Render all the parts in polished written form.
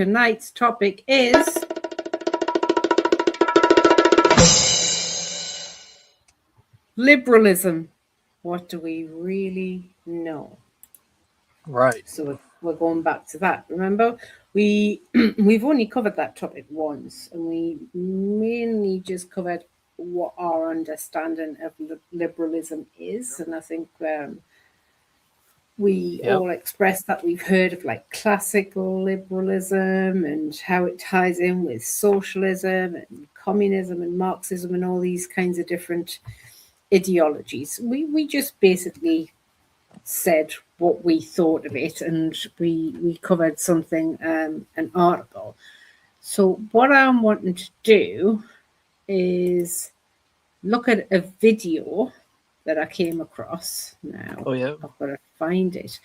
tonight's topic is liberalism. What do we really know? Right. So we're going back to that. Remember, we've only covered that topic once, and we mainly just covered what our understanding of liberalism is. And I think we all expressed that we've heard of like classical liberalism and how it ties in with socialism and communism and Marxism and all these kinds of different ideologies. We just basically said what we thought of it, and we covered something, an article. So what I'm wanting to do is look at a video that I came across. Now I've got to find it.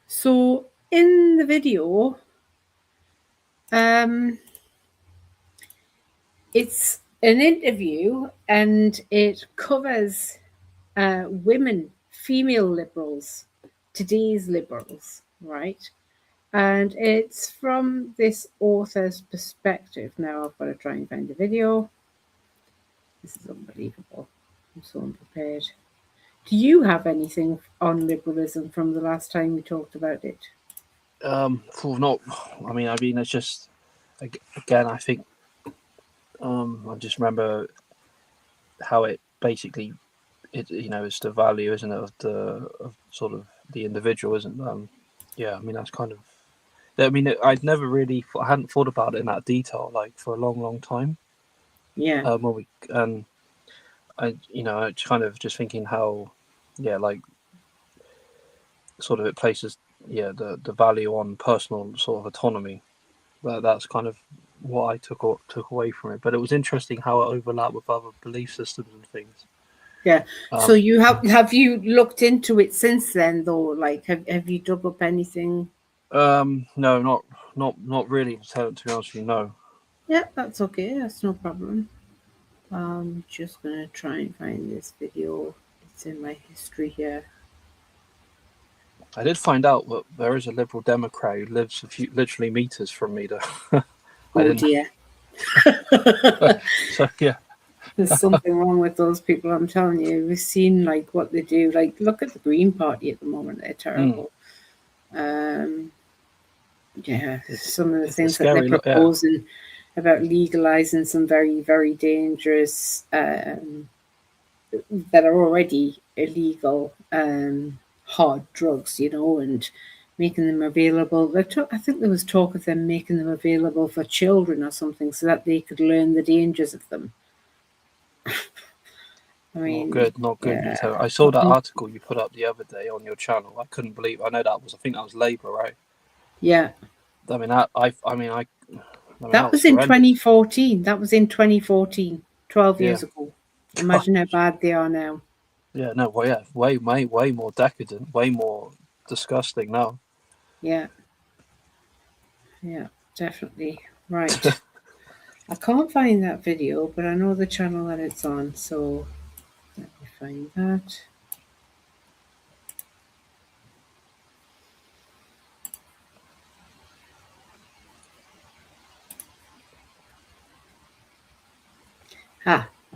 So in the video, it's an interview, and it covers women, female liberals, today's liberals, right? And it's from this author's perspective. Now I've got to try and find the video. This is unbelievable. I'm so unprepared. Do you have anything on liberalism from the last time we talked about it? Not. I mean, it's just again. I think I just remember how it basically, it's the value, isn't it, of sort of the individual, isn't it? Yeah, I mean that's kind of. I mean, I hadn't thought about it in that detail, like for a long, long time. Yeah. I kind of just thinking how, like, sort of it places, the value on personal sort of autonomy. That's kind of what I took away from it. But it was interesting how it overlapped with other belief systems and things. Yeah. So you have you looked into it since then, though? Like, have you dug up anything? No, not really. To be honest with you, no. Yeah, that's okay. That's no problem. I'm just gonna try and find this video. It's in my history here. I did find out that there is a Liberal Democrat who lives literally meters from me, though. Oh dear. So yeah. There's something wrong with those people, I'm telling you. We've seen like what they do. Like, look at the Green Party at the moment; they're terrible. Some of the things that they're proposing about legalizing some very, very dangerous that are already illegal hard drugs, and making them available. I think there was talk of them making them available for children or something, so that they could learn the dangers of them. I mean, not good. Yeah. I saw that article you put up the other day on your channel. I couldn't believe. I think that was Labour, right? Yeah. I mean, that was in 2014. That was in 2014, 12 years ago. Imagine how bad they are now. Yeah, no, well, yeah, way more decadent, way more disgusting now. Yeah, definitely. Right. I can't find that video, but I know the channel that it's on, so let me find that.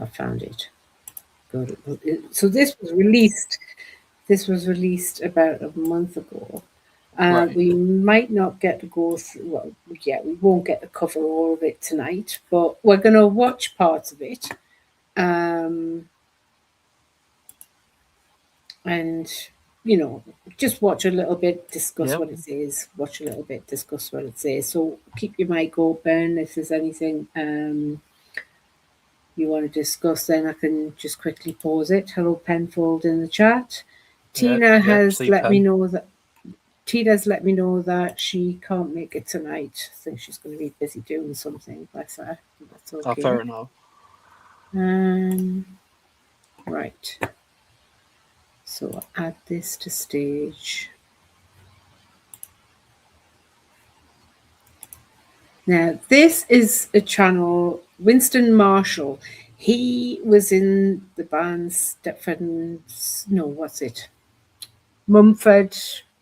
I found it. Good. So this was released about a month ago. Right. We might not get to go through. Well, we won't get to cover all of it tonight, but we're going to watch parts of it, and just watch a little bit, discuss what it says. Watch a little bit, discuss what it says. So keep your mic open if there's anything you want to discuss, then I can just quickly pause it. Hello, Penfold in the chat. Tina has let me know that Tina's let me know that she can't make it tonight. I think she's going to be busy doing something. Bless her. That's okay. Fair enough. Right. So I'll add this to stage. Now, this is a channel, Winston Marshall. He was in the band Mumford.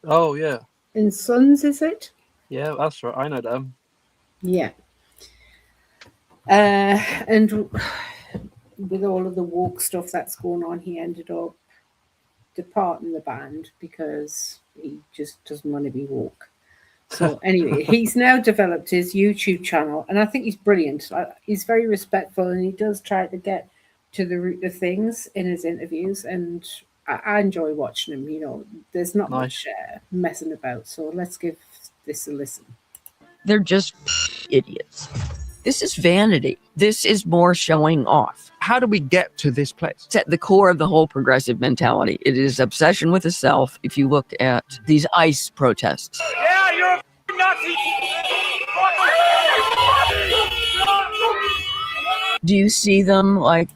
Oh, yeah. and Sons, is it? Yeah, that's right. I know them. Yeah. And with all of the woke stuff that's going on, he ended up departing the band because he just doesn't want to be woke. So anyway, he's now developed his YouTube channel, and I think he's brilliant. He's very respectful, and he does try to get to the root of things in his interviews, and I enjoy watching him. You know, there's not much messing about, so let's give this a listen. They're just idiots. This is vanity. This is more showing off. How do we get to this place? It's at the core of the whole progressive mentality. It is obsession with the self. If you look at these ICE protests. Yeah, you're a Nazi! Do you see them like,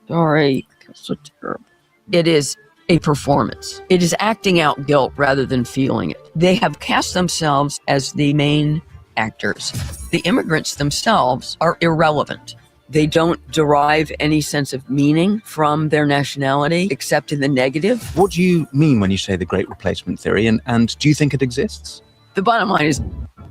sorry, that's so terrible. It is a performance. It is acting out guilt rather than feeling it. They have cast themselves as the main actors. The immigrants themselves are irrelevant. They don't derive any sense of meaning from their nationality except in the negative. What do you mean when you say the Great Replacement Theory, and do you think it exists? The bottom line is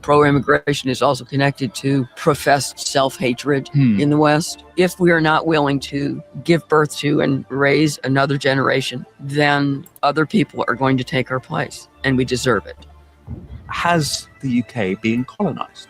pro-immigration is also connected to professed self-hatred in the West. If we are not willing to give birth to and raise another generation, then other people are going to take our place, and we deserve it. Has the UK been colonized?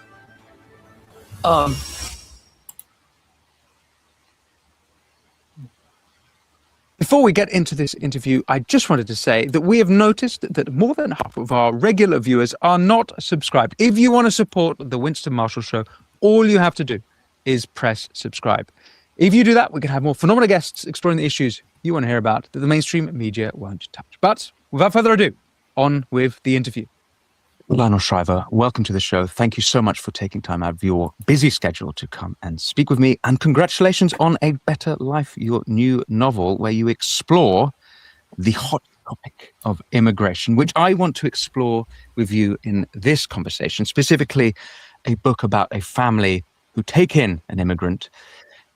Before we get into this interview, I just wanted to say that we have noticed that more than half of our regular viewers are not subscribed. If you want to support the Winston Marshall Show, all you have to do is press subscribe. If you do that, we can have more phenomenal guests exploring the issues you want to hear about that the mainstream media won't touch. But without further ado, on with the interview. Lionel Shriver, welcome to the show. Thank you so much for taking time out of your busy schedule to come and speak with me. And congratulations on A Better Life, your new novel, where you explore the hot topic of immigration, which I want to explore with you in this conversation, specifically a book about a family who take in an immigrant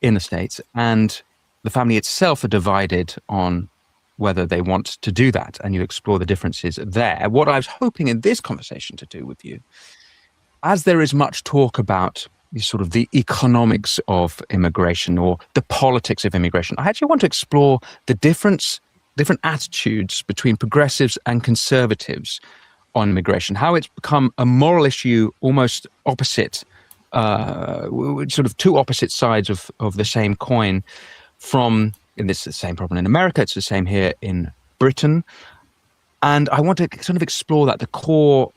in the States, and the family itself are divided on whether they want to do that, and you explore the differences there. What I was hoping in this conversation to do with you, as there is much talk about sort of the economics of immigration or the politics of immigration, I actually want to explore the different attitudes between progressives and conservatives on immigration, how it's become a moral issue, almost opposite, sort of two opposite sides of the same coin. And this is the same problem in America, it's the same here in Britain. And I want to sort of explore that, the core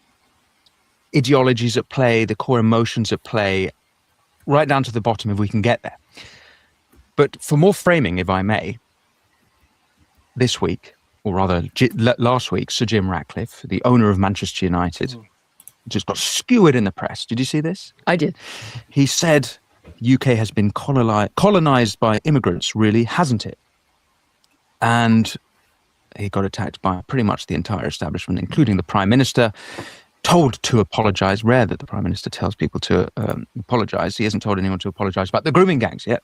ideologies at play, the core emotions at play, right down to the bottom if we can get there. But for more framing, if I may, this week, or rather last week, Sir Jim Ratcliffe, the owner of Manchester United, just got skewered in the press. Did you see this? I did. He said, UK has been colonized by immigrants, really, hasn't it? And he got attacked by pretty much the entire establishment, including the Prime Minister, told to apologize. Rare that the Prime Minister tells people to apologize. He hasn't told anyone to apologize about the grooming gangs yet.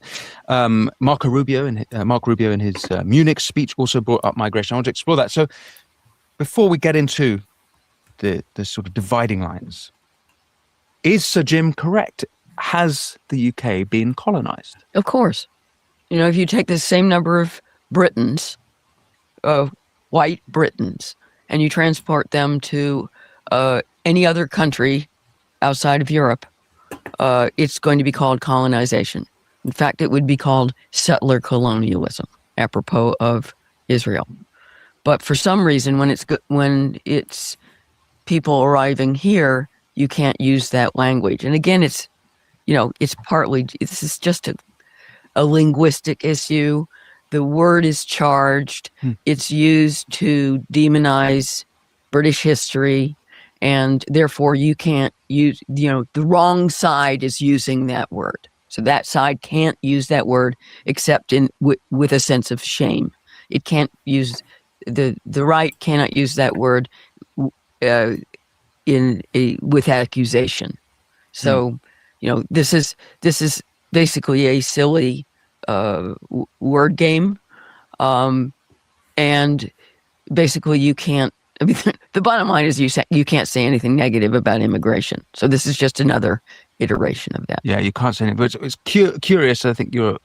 Marco Rubio in his Munich speech also brought up migration. I want to explore that. So before we get into the sort of dividing lines, is Sir Jim correct? Has the UK been colonized? Of course. You know, if you take the same number of Britons, white Britons, and you transport them to any other country outside of Europe, it's going to be called colonization. In fact, it would be called settler colonialism, apropos of Israel. But for some reason, when it's people arriving here, you can't use that language. And again, it's partly, this is just a linguistic issue. The word is charged. It's used to demonize British history, and therefore you can't use, the wrong side is using that word. So that side can't use that word except with a sense of shame. It can't use, the right cannot use that word with accusation. So, this is basically a silly word game, and basically you can't I mean, the bottom line is you can't say anything negative about immigration. So this is just another iteration of that. Yeah, you can't say anything. But it's curious, I think you're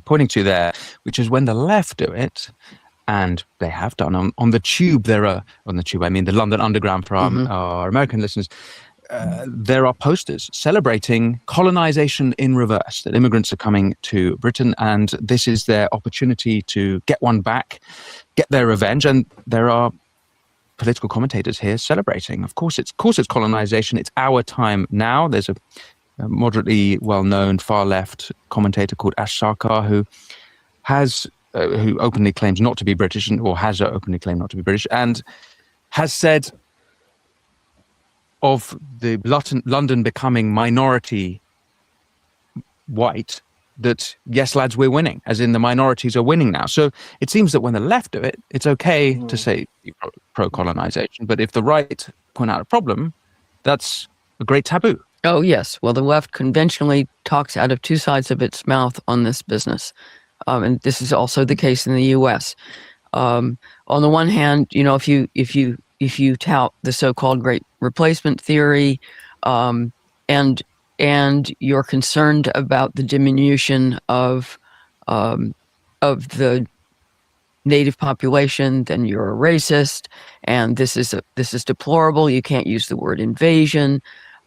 pointing to there, which is when the left do it, and they have done on the tube. I mean the London Underground for our American listeners. There are posters celebrating colonization in reverse, that immigrants are coming to Britain and this is their opportunity to get one back, get their revenge. And there are political commentators here celebrating. Of course, it's colonization. It's our time now. There's a moderately well-known far-left commentator called Ash Sarkar who openly claims not to be British, or has openly claimed not to be British, and has said of the London becoming minority white, that yes, lads, we're winning, as in the minorities are winning now. So it seems that when the left do it, it's okay to say pro-colonization, but if the right point out a problem, that's a great taboo. Oh, yes. Well, the left conventionally talks out of two sides of its mouth on this business. And this is also the case in the U.S. On the one hand, if you tout the so-called Great Replacement theory, and you're concerned about the diminution of the native population, then you're a racist, and this is deplorable. You can't use the word invasion.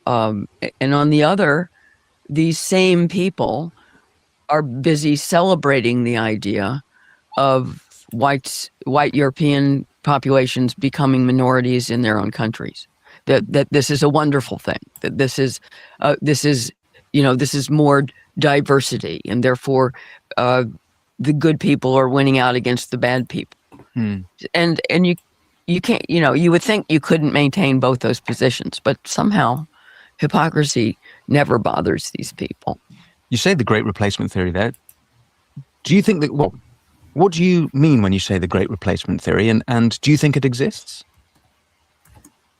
And on the other, these same people are busy celebrating the idea of white European populations becoming minorities in their own countries. That this is a wonderful thing. That this is more diversity, and therefore the good people are winning out against the bad people. And you can't, you would think you couldn't maintain both those positions, but somehow hypocrisy never bothers these people. You say the Great Replacement theory there. Do you think that, what do you mean when you say the Great Replacement theory, and do you think it exists?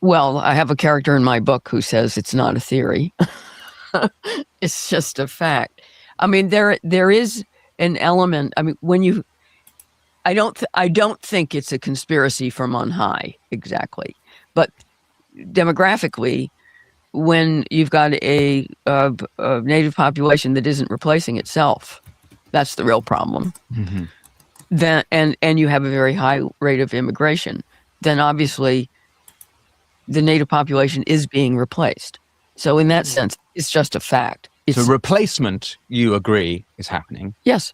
Well, I have a character in my book who says it's not a theory. It's just a fact. I mean, there is an element. I mean, I don't think it's a conspiracy from on high exactly, but demographically, when you've got a native population that isn't replacing itself, that's the real problem. Then and you have a very high rate of immigration, then obviously the native population is being replaced. So in that sense, it's just a fact. So replacement, you agree, is happening? Yes.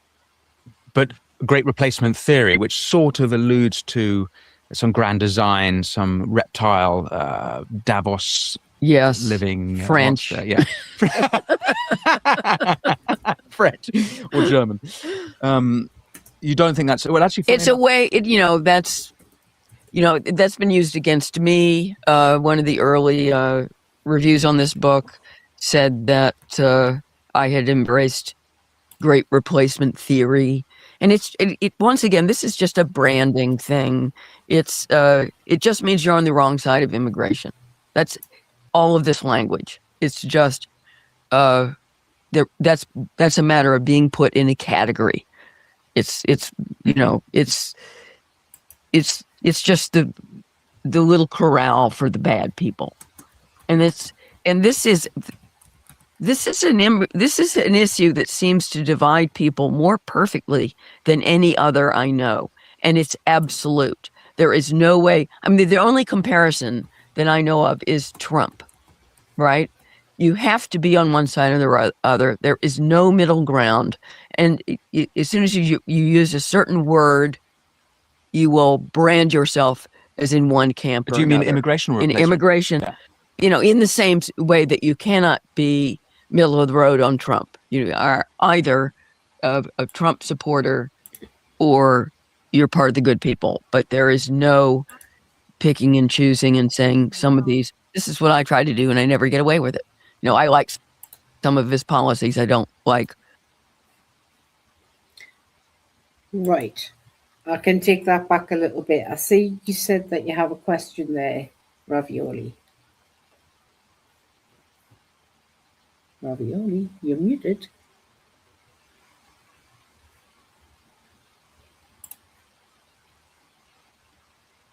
But Great Replacement theory, which sort of alludes to some grand design, some reptile, Davos living... French. Yeah. French or German. You don't think that's... Well, actually... It's a way, that's been used against me. One of the early reviews on this book said that I had embraced Great Replacement theory. And it once again, this is just a branding thing. It just means you're on the wrong side of immigration. That's all of this language. It's just that's a matter of being put in a category. It's just the little corral for the bad people, and this is an issue that seems to divide people more perfectly than any other I know, and it's absolute. There is no way. I mean, the only comparison that I know of is Trump, right? You have to be on one side or the other. There is no middle ground, and as soon as you use a certain word, you will brand yourself as in one camp or Do you mean another. immigration or in immigration? Yeah. In the same way that you cannot be middle of the road on Trump. You are either a Trump supporter or you're part of the good people. But there is no picking and choosing and saying some of these, this is what I try to do and I never get away with it. I like some of his policies I don't like. Right. I can take that back a little bit. I see you said that you have a question there, Ravioli. Ravioli, you're muted.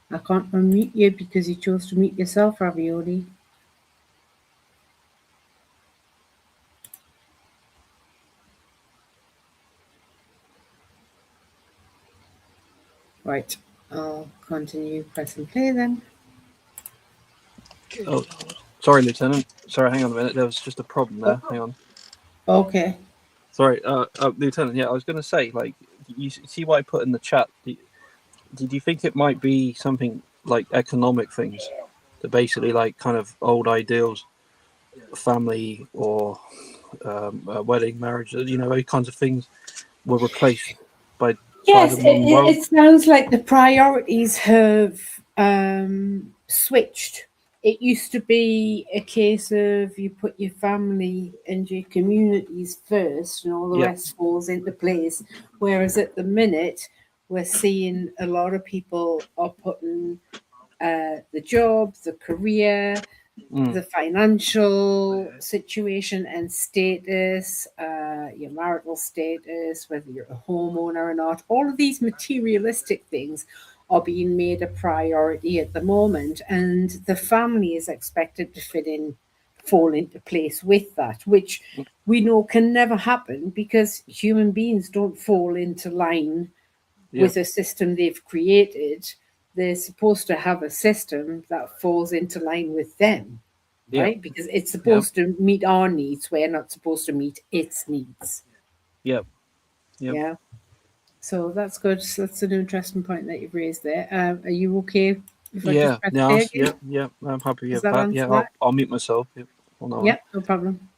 I can't unmute you because you chose to mute yourself, Ravioli. Right, I'll continue pressing play then. Oh, sorry, Lieutenant. Sorry, hang on a minute. There was just a problem there. Hang on. Okay. Sorry, Lieutenant. Yeah, I was going to say, like, you see what I put in the chat. Did you think it might be something like economic things, that basically, like, kind of old ideals, family or wedding, marriage, those kinds of things were replaced by Yes, the modern world? it sounds like the priorities have switched. It used to be a case of you put your family and your communities first and all the Yep. rest falls into place. Whereas at the minute, we're seeing a lot of people are putting the job, the career, the financial situation and status, your marital status, whether you're a homeowner or not, all of these materialistic things are being made a priority at the moment. And the family is expected to fall into place with that, which we know can never happen because human beings don't fall into line with a system they've created. They're supposed to have a system that falls into line with them, right? Because it's supposed to meet our needs. We're not supposed to meet its needs. Yep. Yeah. So that's good. So that's an interesting point that you've raised there. Are you okay if I just press play again? Yeah, I'm happy Does with that that. answer Yeah, that? I'll mute myself. Yep. Hold on. Yep, no problem.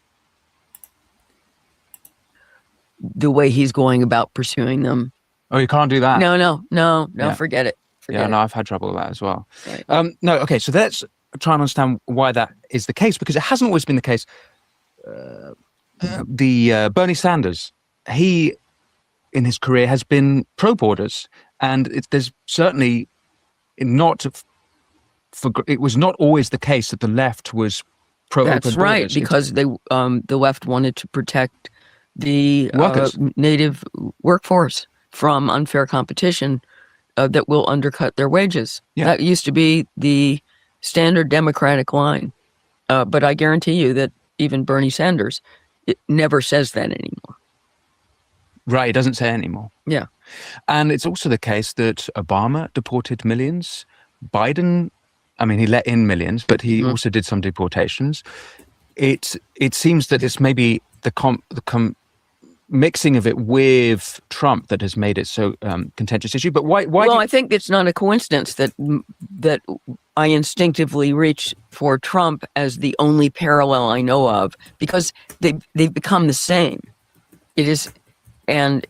The way he's going about pursuing them. Oh, you can't do that. No, Yeah. forget it. Yeah, no, I've had trouble with that as well. Right. No, okay, so let's try and understand why that is the case, because it hasn't always been the case. Bernie Sanders, he, in his career, has been pro-borders, and there's certainly not, it was not always the case that the left was pro-open That's right, borders. because the left wanted to protect the Workers. native workforce from unfair competition that will undercut their wages. Yeah. That used to be the standard Democratic line. But I guarantee you that even Bernie Sanders never says that anymore. Right, he doesn't say anymore. Yeah. And it's also the case that Obama deported millions. Biden, I mean, he let in millions, but he also did some deportations. It seems that it's maybe the mixing of it with Trump that has made it so contentious issue. But why? Well, I think it's not a coincidence that I instinctively reach for Trump as the only parallel I know of, because they've become the same. It is, and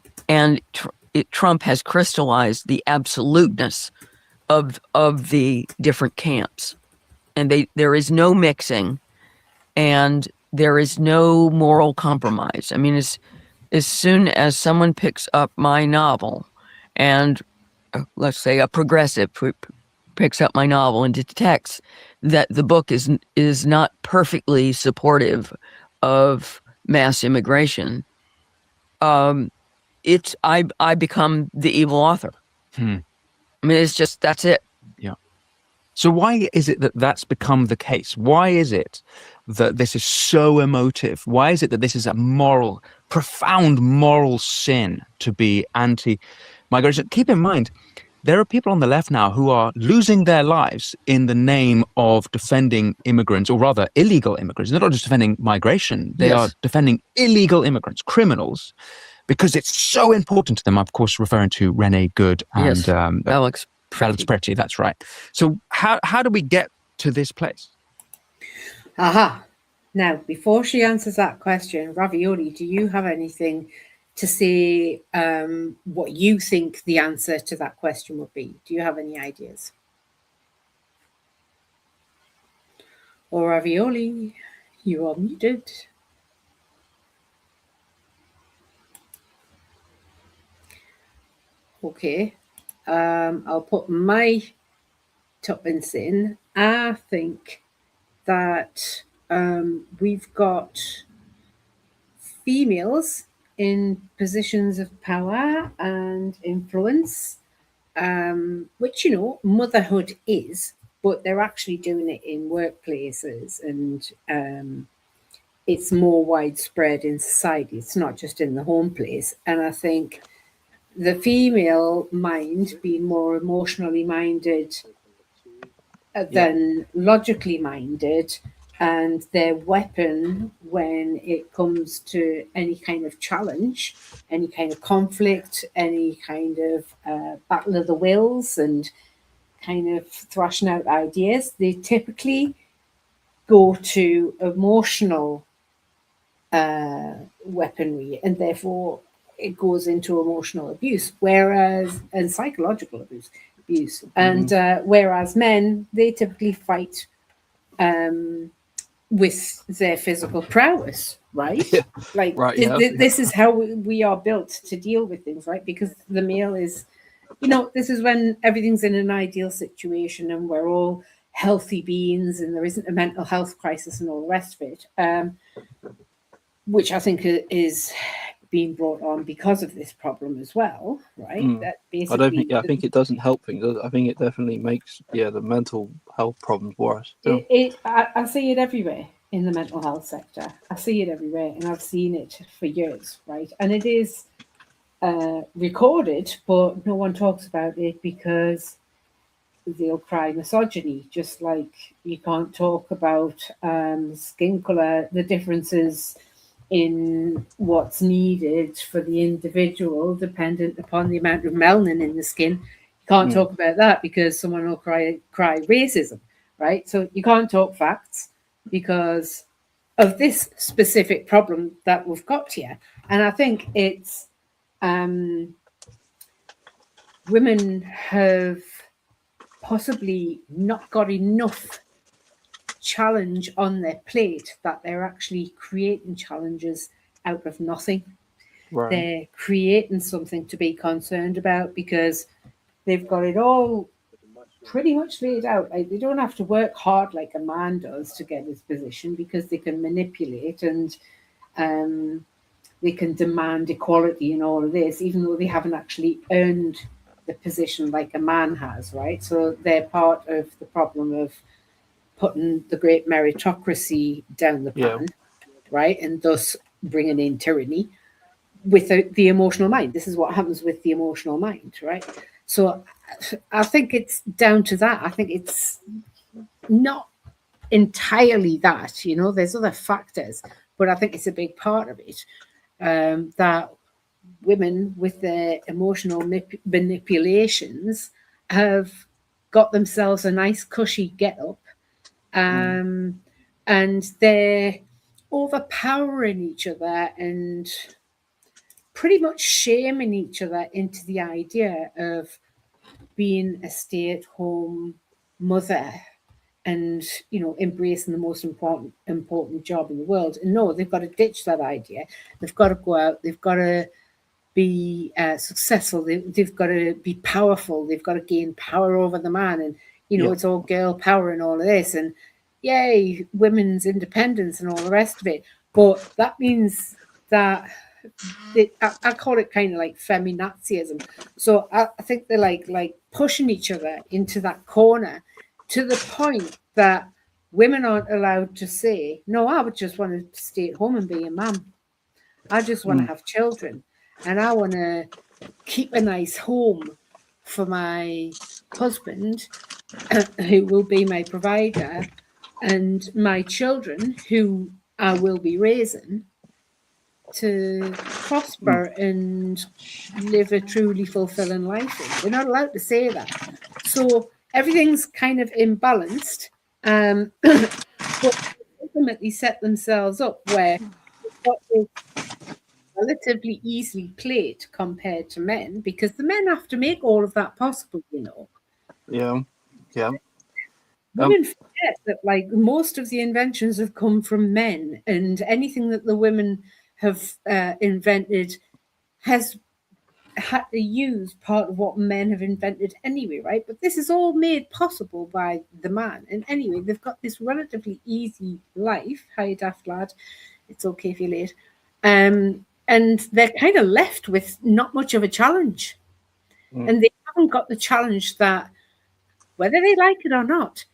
Trump has crystallized the absoluteness of the different camps, and there is no mixing, and there is no moral compromise. I mean, as soon as someone picks up my novel, and let's say a progressive picks up my novel and detects that the book is not perfectly supportive of mass immigration, I become the evil author. I mean, it's just, that's it. Yeah. So why is it that that's become the case? Why is it that this is so emotive? Why is it that this is a profound moral sin to be anti-migration? Keep in mind, there are people on the left now who are losing their lives in the name of defending immigrants, or rather illegal immigrants. They're not just defending migration. They are defending illegal immigrants, criminals, because it's so important to them. I'm, of course, referring to Renee Good and Alex Pretty. That's right. So how do we get to this place? Aha. Now, before she answers that question, Ravioli, do you have anything to say what you think the answer to that question would be? Do you have any ideas? Or Ravioli, you are muted. Okay. I'll put my tuppence in. I think that we've got females in positions of power and influence which, you know, motherhood is, but they're actually doing it in workplaces, and it's more widespread in society. It's not just in the home place. And I think the female mind being more emotionally minded than logically minded, and their weapon when it comes to any kind of challenge, any kind of conflict, any kind of battle of the wills, and kind of thrashing out ideas, they typically go to emotional weaponry, and therefore it goes into emotional abuse, whereas and psychological abuse. And whereas men, they typically fight with their physical prowess, right? Yeah. Like Right, this is how we are built to deal with things, right? Because the male is, you know, this is when everything's in an ideal situation and we're all healthy beings and there isn't a mental health crisis and all the rest of it, which I think is being brought on because of this problem as well, right? That basically, I think it doesn't help things. I think it definitely makes the mental health problems worse. I see it everywhere in the mental health sector. I see it everywhere, and I've seen it for years, right? And it is recorded, but no one talks about it because they'll cry misogyny, just like you can't talk about skin color, the differences in what's needed for the individual dependent upon the amount of melanin in the skin. You can't talk about that because someone will cry racism, right? So you can't talk facts because of this specific problem that we've got here. And I think it's women have possibly not got enough challenge on their plate that they're actually creating challenges out of nothing. Right. They're creating something to be concerned about because they've got it all pretty much laid out. Like, they don't have to work hard like a man does to get his position because they can manipulate and they can demand equality and all of this, even though they haven't actually earned the position like a man has, right? So they're part of the problem of putting the great meritocracy down the pan, right? And thus bringing in tyranny without the emotional mind. This is what happens with the emotional mind, right? So I think it's down to that. I think it's not entirely that, you know, there's other factors, but I think it's a big part of it, that women with their emotional manipulations have got themselves a nice cushy get up, and they're overpowering each other and pretty much shaming each other into the idea of being a stay-at-home mother and, you know, embracing the most important job in the world. And no, they've got to ditch that idea. They've got to go out. They've got to be successful. They've got to be powerful. They've got to gain power over the man. And, you know, it's all girl power and all of this. And yay, women's independence and all the rest of it. But that means that I call it kind of like feminazism. So I think they're like pushing each other into that corner to the point that women aren't allowed to say, no, I would just want to stay at home and be a mum. I just want to have children. And I want to keep a nice home for my husband, who will be my provider, and my children, who I will be raising, to prosper and live a truly fulfilling life. They're not allowed to say that. So everything's kind of imbalanced, but ultimately set themselves up where they've got this relatively easily played compared to men, because the men have to make all of that possible, you know. Yeah. Women forget that, like, most of the inventions have come from men, and anything that the women have invented has had to use part of what men have invented anyway, right? But this is all made possible by the man. And anyway, they've got this relatively easy life. Hi, daft lad. It's okay if you're late. And they're kind of left with not much of a challenge. And they haven't got the challenge that, whether they like it or not,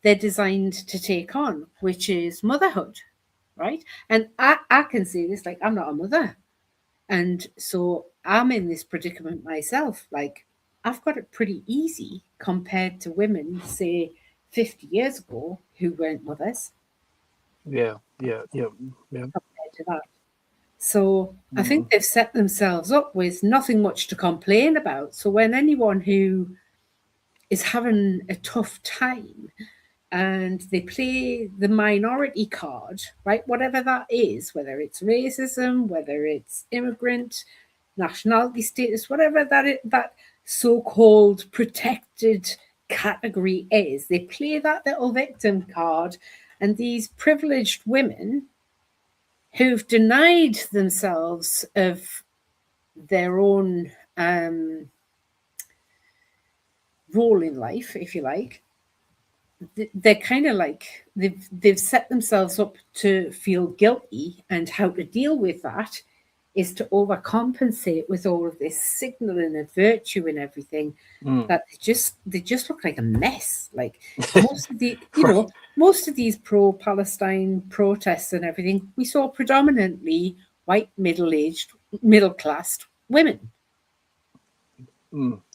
they're designed to take on, which is motherhood, right? And I can see this, like, I'm not a mother. And so I'm in this predicament myself. Like, I've got it pretty easy compared to women, say, 50 years ago who weren't mothers yeah. compared to that. So I think they've set themselves up with nothing much to complain about. So when anyone who is having a tough time and they play the minority card, right, whatever that is, whether it's racism, whether it's immigrant, nationality status, whatever that so-called protected category is, they play that little victim card, and these privileged women who've denied themselves of their own role in life, if you like, they're kind of like they've set themselves up to feel guilty, and how to deal with that is to overcompensate with all of this signaling of virtue and everything. That they just look like a mess. Like most of the most of these pro-Palestine protests and everything, we saw predominantly white, middle-class women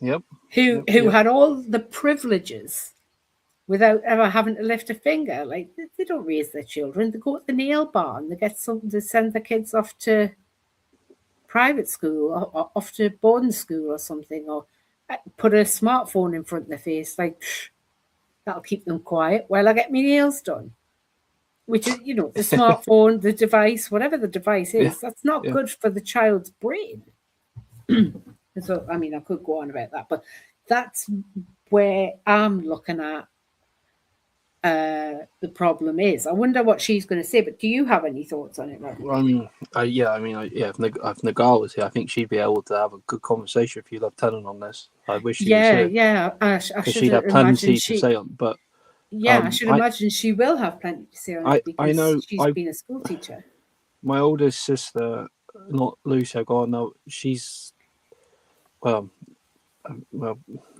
Yep. who had all the privileges without ever having to lift a finger. Like they don't raise their children; they go to the nail bar and they get something to send their kids off to private school or off to boarding school or something, or put a smartphone in front of their face. Like that'll keep them quiet while I get my nails done. Which is, the smartphone, the device, whatever the device is, that's not good for the child's brain. So, I mean, I could go on about that, but that's where I'm looking at the problem is. I wonder what she's going to say, but do you have any thoughts on it, Rob? Well, if Nagar was here, I think she'd be able to have a good conversation with you, Lieutenant, on this. I wish she was here. Yeah. I should she'd have plenty to say on, but I should imagine she will have plenty to say on it because she's been a school teacher. My oldest sister, not Lucia, God, no, she's well, I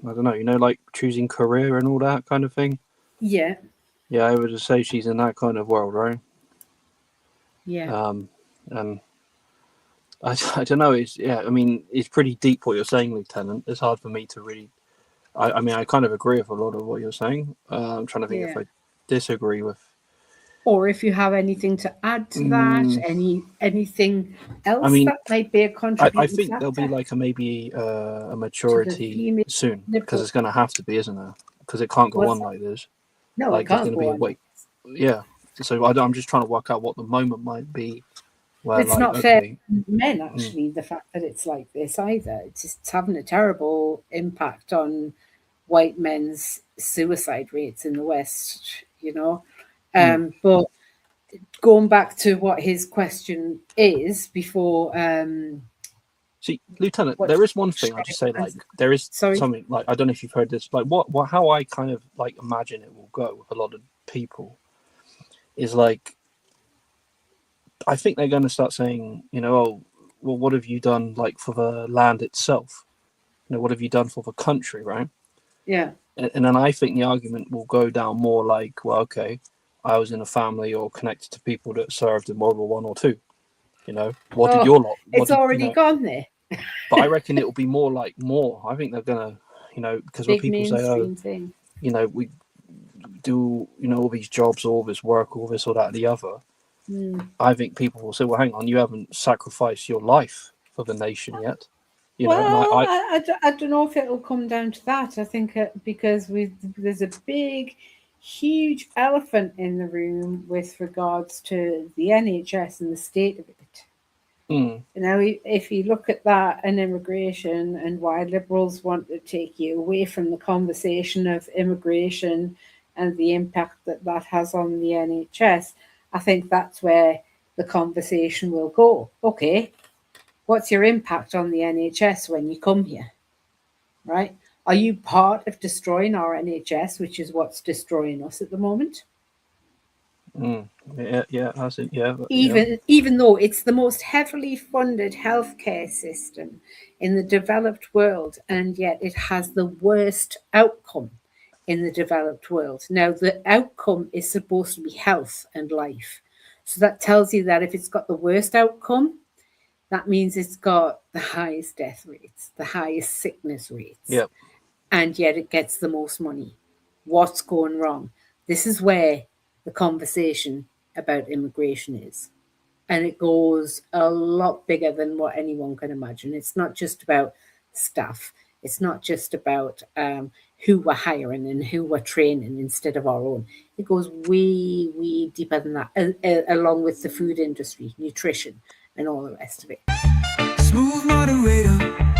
don't know, like choosing career and all that kind of thing. Yeah. Yeah, I would just say she's in that kind of world, right? Yeah. And I don't know. It's pretty deep what you're saying, Lieutenant. It's hard for me to really. I kind of agree with a lot of what you're saying. I'm trying to think if I disagree with. Or if you have anything to add to that, anything else that might be a contributing I think factor? there'll be like a maturity soon, because it's going to have to be, isn't it? Because it can't go on like this. No, like it can't it's going to be yeah. So I'm just trying to work out what the moment might be. Where, it's not fair to men, actually, the fact that it's like this either. It's having a terrible impact on white men's suicide rates in the West, But going back to what his question is before... See, Lieutenant, there is one thing I'll just say, like, there is something, like, I don't know if you've heard this, like, how I kind of, like, imagine it will go with a lot of people is, like, I think they're going to start saying, what have you done, like, for the land itself? What have you done for the country, right? Yeah. And then I think the argument will go down more like, well, okay, I was in a family or connected to people that served in World War I or II. What did your lot? It's already gone there. But I reckon it will be more. I think they're gonna, because when people say, we do, all these jobs, all this work, all this or that, the other. I think people will say, well, hang on, you haven't sacrificed your life for the nation yet. I don't know if it'll come down to that. I think because there's a big, huge elephant in the room with regards to the NHS and the state of it. If you look at that and immigration and why Liberals want to take you away from the conversation of immigration and the impact that has on the NHS, I think that's where the conversation will go. Okay, what's your impact on the NHS when you come here, right? Are you part of destroying our NHS, which is what's destroying us at the moment? Yeah, that's it. Yeah, Even though it's the most heavily funded healthcare system in the developed world, and yet it has the worst outcome in the developed world. Now, the outcome is supposed to be health and life. So that tells you that if it's got the worst outcome, that means it's got the highest death rates, the highest sickness rates, Yep. and yet it gets the most money. What's going wrong? This is where the conversation about immigration is. And it goes a lot bigger than what anyone can imagine. It's not just about staff. It's not just about who we're hiring and who we're training instead of our own. It goes way, way deeper than that, along with the food industry, nutrition, and all the rest of it. Smooth moderator.